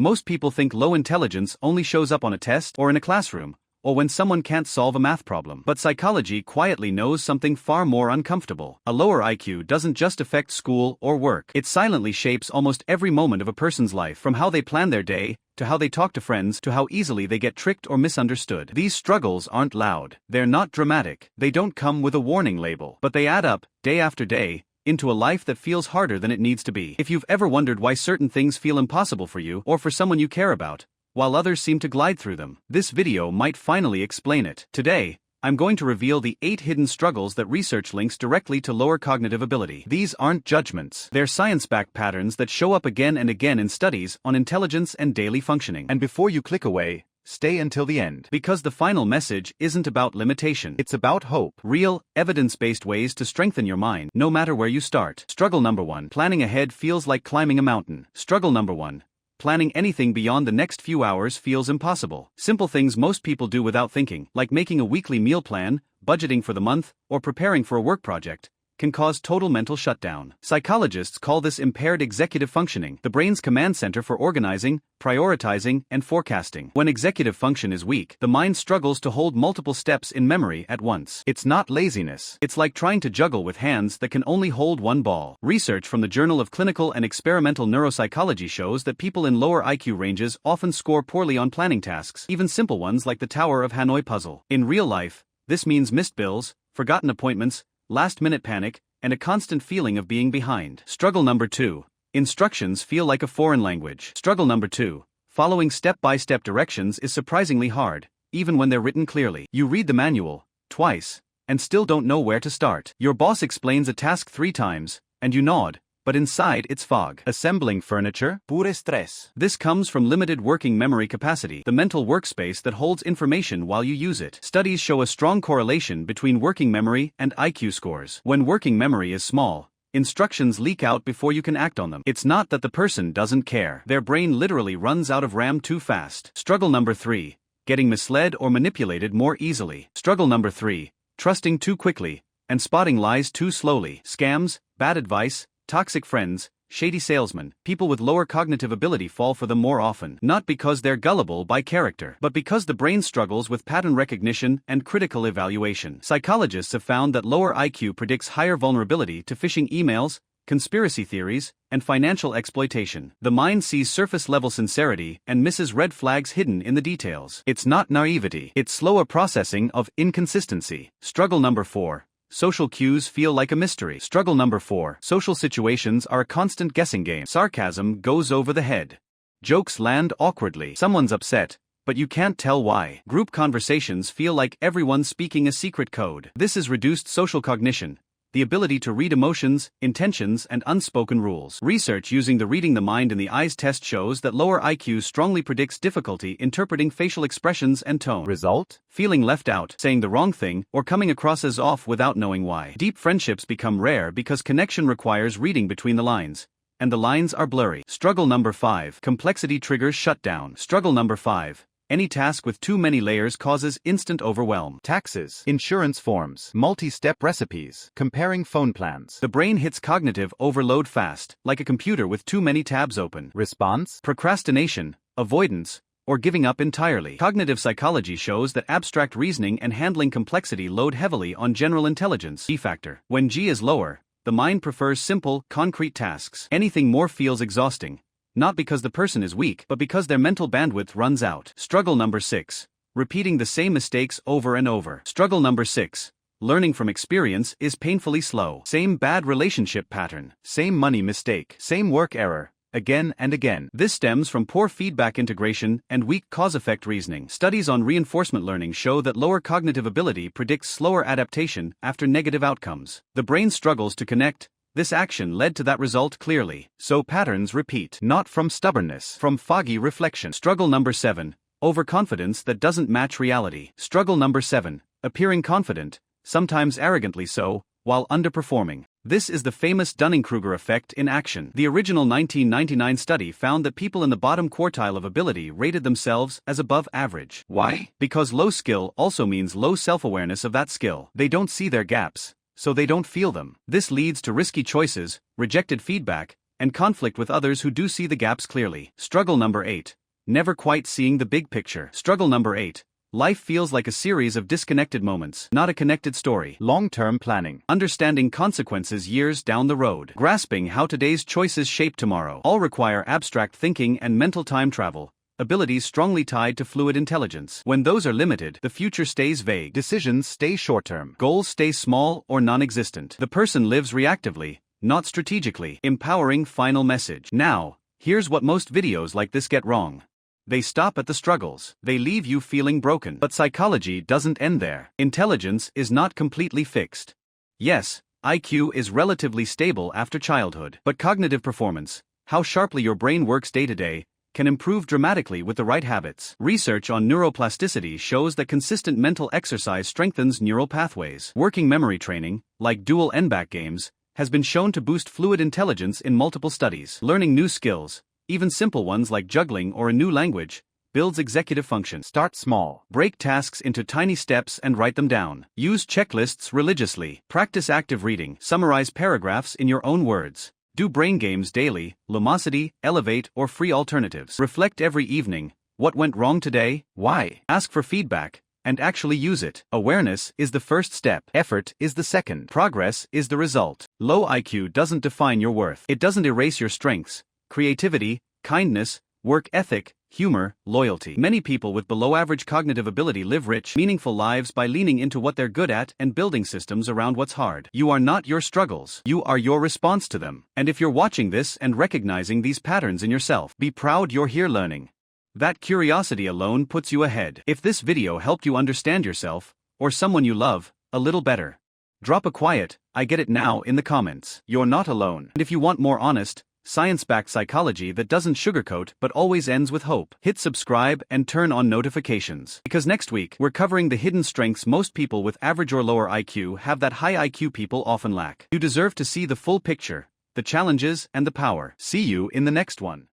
Most people think low intelligence only shows up on a test or in a classroom, or when someone can't solve a math problem. But psychology quietly knows something far more uncomfortable. A lower IQ doesn't just affect school or work. It silently shapes almost every moment of a person's life, from how they plan their day, to how they talk to friends, to how easily they get tricked or misunderstood. These struggles aren't loud. They're not dramatic. They don't come with a warning label. But they add up, day after day, into a life that feels harder than it needs to be. If you've ever wondered why certain things feel impossible for you or for someone you care about, while others seem to glide through them, this video might finally explain it. Today, I'm going to reveal the 8 hidden struggles that research links directly to lower cognitive ability. These aren't judgments. They're science-backed patterns that show up again and again in studies on intelligence and daily functioning. And before you click away, stay until the end. Because the final message isn't about limitation. It's about hope. Real, evidence-based ways to strengthen your mind, no matter where you start. Struggle number 1. Planning ahead feels like climbing a mountain. Struggle number 1. Planning anything beyond the next few hours feels impossible. Simple things most people do without thinking, like making a weekly meal plan, budgeting for the month, or preparing for a work project, can cause total mental shutdown. Psychologists call this impaired executive functioning, the brain's command center for organizing, prioritizing, and forecasting. When executive function is weak, the mind struggles to hold multiple steps in memory at once. It's not laziness. It's like trying to juggle with hands that can only hold one ball. Research from the Journal of Clinical and Experimental Neuropsychology shows that people in lower IQ ranges often score poorly on planning tasks, even simple ones like the Tower of Hanoi puzzle. In real life, this means missed bills, forgotten appointments, last-minute panic, and a constant feeling of being behind. Struggle number 2. Instructions feel like a foreign language. Struggle number 2. Following step-by-step directions is surprisingly hard, even when they're written clearly. You read the manual, twice, and still don't know where to start. Your boss explains a task 3 times, and you nod, but inside it's fog. Assembling furniture? Pure stress. This comes from limited working memory capacity, the mental workspace that holds information while you use it. Studies show a strong correlation between working memory and IQ scores. When working memory is small, instructions leak out before you can act on them. It's not that the person doesn't care. Their brain literally runs out of RAM too fast. Struggle number 3. Getting misled or manipulated more easily. Struggle number 3. Trusting too quickly and spotting lies too slowly. Scams, bad advice, toxic friends, shady salesmen. People with lower cognitive ability fall for them more often, not because they're gullible by character, but because the brain struggles with pattern recognition and critical evaluation. Psychologists have found that lower IQ predicts higher vulnerability to phishing emails, conspiracy theories, and financial exploitation. The mind sees surface-level sincerity and misses red flags hidden in the details. It's not naivety, it's slower processing of inconsistency. Struggle number 4. Social cues feel like a mystery. Struggle number 4. Social situations are a constant guessing game. Sarcasm goes over the head. Jokes land awkwardly. Someone's upset, but you can't tell why. Group conversations feel like everyone's speaking a secret code. This is reduced social cognition, the ability to read emotions, intentions, and unspoken rules. Research using the Reading the Mind in the Eyes test shows that lower IQ strongly predicts difficulty interpreting facial expressions and tone. Result? Feeling left out, saying the wrong thing, or coming across as off without knowing why. Deep friendships become rare because connection requires reading between the lines, and the lines are blurry. Struggle number 5. Complexity triggers shutdown. Struggle number 5. Any task with too many layers causes instant overwhelm. Taxes, insurance forms, multi-step recipes, comparing phone plans. The brain hits cognitive overload fast, like a computer with too many tabs open. Response? Procrastination, avoidance, or giving up entirely. Cognitive psychology shows that abstract reasoning and handling complexity load heavily on general intelligence. G factor. When G is lower, the mind prefers simple, concrete tasks. Anything more feels exhausting, not because the person is weak, but because their mental bandwidth runs out. Struggle number 6. Repeating the same mistakes over and over. Struggle number 6. Learning from experience is painfully slow. Same bad relationship pattern, same money mistake, same work error, again and again. This stems from poor feedback integration and weak cause-effect reasoning. Studies on reinforcement learning show that lower cognitive ability predicts slower adaptation after negative outcomes. The brain struggles to connect. This action led to that result clearly, so patterns repeat. Not from stubbornness, from foggy reflection. Struggle number 7. Overconfidence that doesn't match reality. Struggle number 7. Appearing confident, sometimes arrogantly so, while underperforming. This is the famous Dunning-Kruger effect in action. The original 1999 study found that people in the bottom quartile of ability rated themselves as above average. Why? Because low skill also means low self-awareness of that skill. They don't see their gaps, so they don't feel them. This leads to risky choices, rejected feedback, and conflict with others who do see the gaps clearly. Struggle number 8. Never quite seeing the big picture. Struggle number 8. Life feels like a series of disconnected moments, not a connected story. Long-term planning. Understanding consequences years down the road. Grasping how today's choices shape tomorrow. All require abstract thinking and mental time travel, abilities strongly tied to fluid intelligence. When those are limited, the future stays vague. Decisions stay short-term. Goals stay small or non-existent. The person lives reactively, not strategically. Empowering final message. Now, here's what most videos like this get wrong. They stop at the struggles. They leave you feeling broken. But psychology doesn't end there. Intelligence is not completely fixed. Yes, IQ is relatively stable after childhood. But cognitive performance, how sharply your brain works day to day, can improve dramatically with the right habits. Research on neuroplasticity shows that consistent mental exercise strengthens neural pathways. Working memory training, like dual N-back games, has been shown to boost fluid intelligence in multiple studies. Learning new skills, even simple ones like juggling or a new language, builds executive function. Start small. Break tasks into tiny steps and write them down. Use checklists religiously. Practice active reading. Summarize paragraphs in your own words. Do brain games daily, Lumosity, Elevate, or free alternatives. Reflect every evening. What went wrong today? Why? Ask for feedback, and actually use it. Awareness is the first step. Effort is the second. Progress is the result. Low IQ doesn't define your worth. It doesn't erase your strengths. Creativity, kindness, work ethic, humor, loyalty. Many people with below-average cognitive ability live rich, meaningful lives by leaning into what they're good at and building systems around what's hard. You are not your struggles. You are your response to them. And if you're watching this and recognizing these patterns in yourself, be proud you're here learning. That curiosity alone puts you ahead. If this video helped you understand yourself, or someone you love, a little better, drop a quiet, "I get it now" in the comments. You're not alone. And if you want more honest, science-backed psychology that doesn't sugarcoat but always ends with hope, hit subscribe and turn on notifications. Because next week, we're covering the hidden strengths most people with average or lower IQ have that high IQ people often lack. You deserve to see the full picture, the challenges, and the power. See you in the next one.